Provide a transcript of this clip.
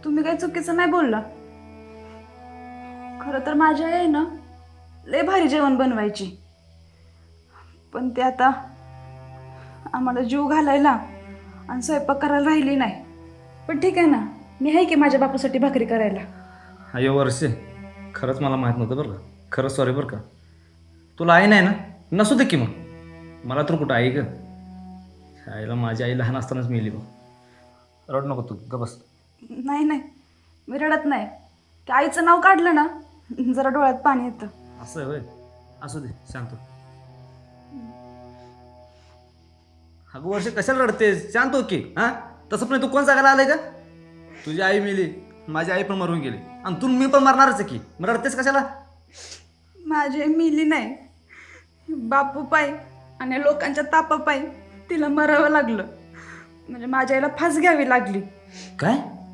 तुम्ही काही चुकीचं नाही बोलला. खरं तर माझी आई आहे ना लय भारी जेवण बनवायची, पण ते आता आम्हाला जीव घालायला आणि स्वयंपाक करायला राहिली नाही. पण ठीक आहे ना, मी आहे की माझ्या बापूसाठी भाकरी करायला. अयो वर्षे, खरंच मला माहीत नव्हतं बरं का. खरंच सॉरी बरं का. तुला आई नाही ना, नसू दे की मग. मला तर कुठं आई ग. आईला माझी आई लहान असतानाच मेली बघ. रड नको तू, ग बस. नाही नाही, मी रडत नाही. त्या आईचं नाव काढलं ना जरा डोळ्यात पाणी येतं. असं आहे होय. असू दे, शांत हो. अगं वर्षे कशाला रडतेस? शांत हो की. हां, तसं पण तू कोण जागायला आलंय का? तुझी आई मेली, माझी आई पण मरून गेली, आणि तू मी पण मरणारच आहे की. मग रडतेस कशाला? माझी आई मिली नाही, बापू पायी आणि लोकांच्या तापापायी तिला मरावं लागलं. म्हणजे माझ्या आईला फास घ्यावी लागली. काय?